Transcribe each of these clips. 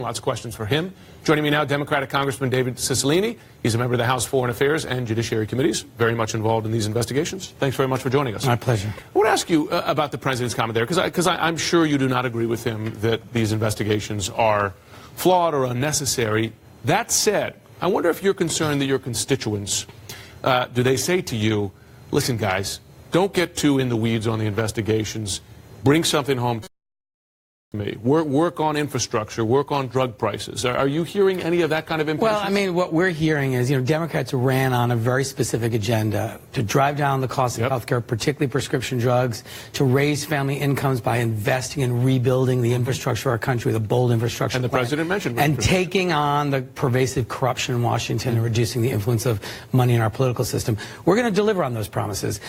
taking. Lots of questions for him. Joining me now, Democratic Congressman David Cicilline. He's a member of the House Foreign Affairs and Judiciary Committees, very much involved in these investigations. Thanks very much for joining us. My pleasure. I want to ask you about the president's comment there, because I'm sure you do not agree with him that these investigations are flawed or unnecessary. That said, I wonder if you're concerned that your constituents, do they say to you, listen, guys, don't get too in the weeds on the investigations. Bring something home to me. Work on infrastructure, work on drug prices. Are you hearing any of that kind of impatience? Well, I mean, what we're hearing is, Democrats ran on a very specific agenda to drive down the cost of health care, particularly prescription drugs, to raise family incomes by investing in rebuilding the infrastructure of our country with a bold infrastructure plan. And the president mentioned that. And taking on the pervasive corruption in Washington and reducing the influence of money in our political system. We're going to deliver on those promises.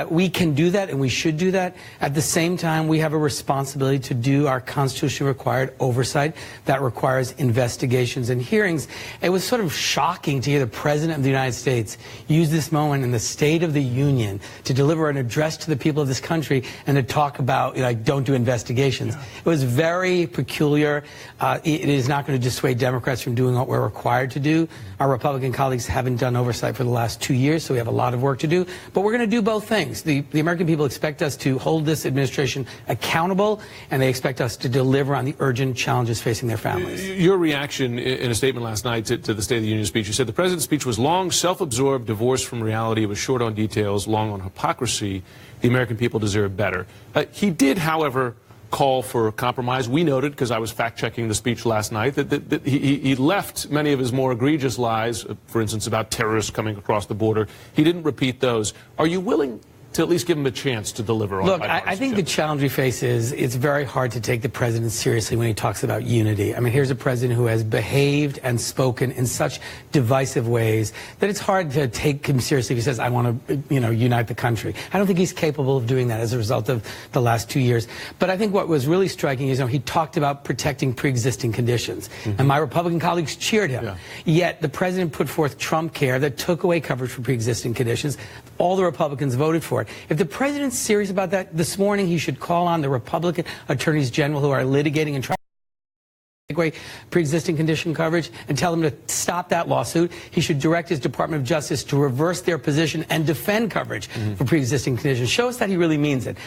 We can do that, and we should do that. At the same time, we have a responsibility to do our constitutionally required oversight that requires investigations and hearings. It was sort of shocking to hear the President of the United States use this moment in the State of the Union to deliver an address to the people of this country and to talk about, don't do investigations. Yeah. It was very peculiar. It is not going to dissuade Democrats from doing what we're required to do. Our Republican colleagues haven't done oversight for the last 2 years, so we have a lot of work to do. But we're going to do both things. The American people expect us to hold this administration accountable, and they expect us to deliver on the urgent challenges facing their families. Your reaction in a statement last night to the State of the Union speech, you said the president's speech was long, self-absorbed, divorced from reality. It was short on details, long on hypocrisy. The American people deserve better. He did, however, call for compromise. We noted, because I was fact-checking the speech last night, that he left many of his more egregious lies, for instance, about terrorists coming across the border. He didn't repeat those. Are you willing to at least give him a chance to deliver on? Look, I think the challenge we face is it's very hard to take the president seriously when he talks about unity. I mean, here's a president who has behaved and spoken in such divisive ways that it's hard to take him seriously if he says, I want to, unite the country. I don't think he's capable of doing that as a result of the last 2 years. But I think what was really striking is, he talked about protecting pre-existing conditions. Mm-hmm. And my Republican colleagues cheered him. Yeah. Yet the president put forth Trump Care that took away coverage for pre-existing conditions. All the Republicans voted for it. If the president's serious about that, this morning he should call on the Republican attorneys general who are litigating and trying to take away pre-existing condition coverage and tell them to stop that lawsuit. He should direct his Department of Justice to reverse their position and defend coverage for pre-existing conditions. Show us that he really means it.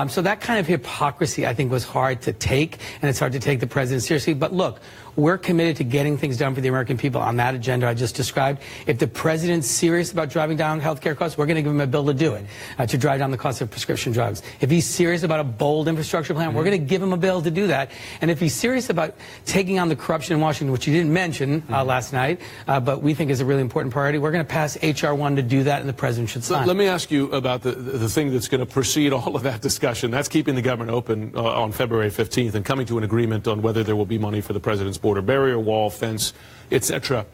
So that kind of hypocrisy, I think, was hard to take, and it's hard to take the president seriously. But look, we're committed to getting things done for the American people on that agenda I just described. If the president's serious about driving down health care costs, we're going to give him a bill to do it, to drive down the cost of prescription drugs. If he's serious about a bold infrastructure plan, we're going to give him a bill to do that. And if he's serious about taking on the corruption in Washington, which he didn't mention last night, but we think is a really important priority, we're going to pass H.R. 1 to do that, and the president should sign. Let me ask you about the thing that's going to precede all of that discussion. That's keeping the government open on February 15th and coming to an agreement on whether there will be money for the president's border barrier, wall, fence, etc.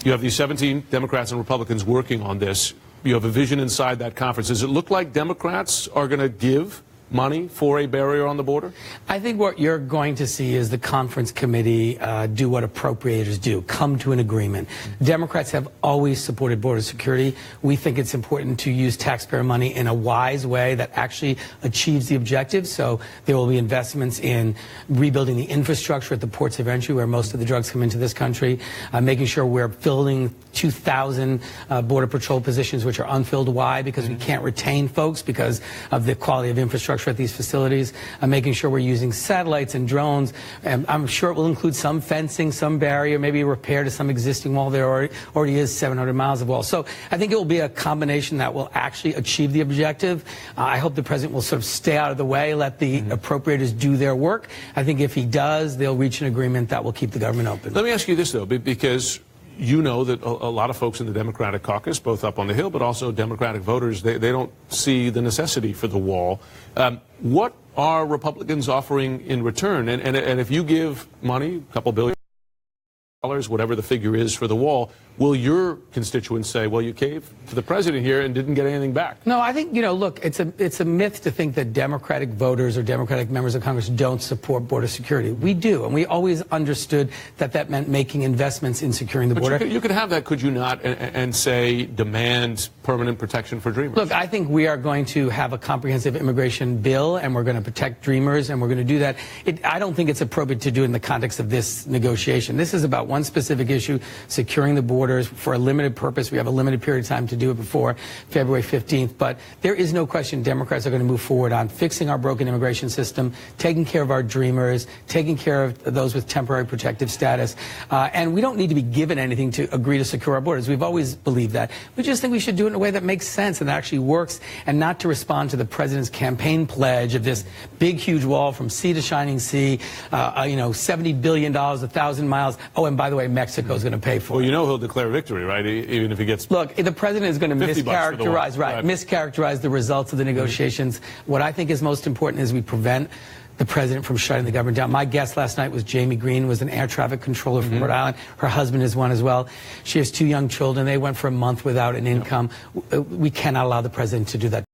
You have these 17 Democrats and Republicans working on this. You have a vision inside that conference. Does it look like Democrats are going to give money for a barrier on the border? I think what you're going to see is the conference committee do what appropriators do, come to an agreement. Democrats have always supported border security. We think it's important to use taxpayer money in a wise way that actually achieves the objective. So there will be investments in rebuilding the infrastructure at the ports of entry where most of the drugs come into this country, making sure we're filling 2,000 Border Patrol positions which are unfilled. Why? Because we can't retain folks because of the quality of infrastructure at these facilities, making sure we're using satellites and drones. And I'm sure it will include some fencing, some barrier, maybe a repair to some existing wall. There already is 700 miles of wall. So I think it will be a combination that will actually achieve the objective. I hope the president will sort of stay out of the way, let the appropriators do their work. I think if he does, they'll reach an agreement that will keep the government open. Let me ask you this, though, because you know that a lot of folks in the Democratic caucus, both up on the Hill, but also Democratic voters, they don't see the necessity for the wall. What are Republicans offering in return? And if you give money, a couple billion, whatever the figure is for the wall, will your constituents say, well, you caved to the president here and didn't get anything back? No, I think, look, it's a myth to think that Democratic voters or Democratic members of Congress don't support border security. We do, and we always understood that that meant making investments in securing the border. You could have that, could you not, and say demand permanent protection for Dreamers? Look, I think we are going to have a comprehensive immigration bill, and we're going to protect Dreamers, and we're going to do that. I don't think it's appropriate to do it in the context of this negotiation. This is about one specific issue, securing the borders for a limited purpose. We have a limited period of time to do it before February 15th. But there is no question Democrats are going to move forward on fixing our broken immigration system, taking care of our Dreamers, taking care of those with temporary protective status. And we don't need to be given anything to agree to secure our borders. We've always believed that. We just think we should do it in a way that makes sense and that actually works, and not to respond to the president's campaign pledge of this big, huge wall from sea to shining sea, $70 billion, 1,000 miles. Oh, and by the way, Mexico is going to pay for it. Well, he'll declare victory, right? Even if he gets... Look, the president is going to mischaracterize the results of the negotiations. What I think is most important is we prevent the president from shutting the government down. My guest last night was Jamie Green, was an air traffic controller from Rhode Island. Her husband is one as well. She has 2 young children. They went for a month without an income. We cannot allow the president to do that.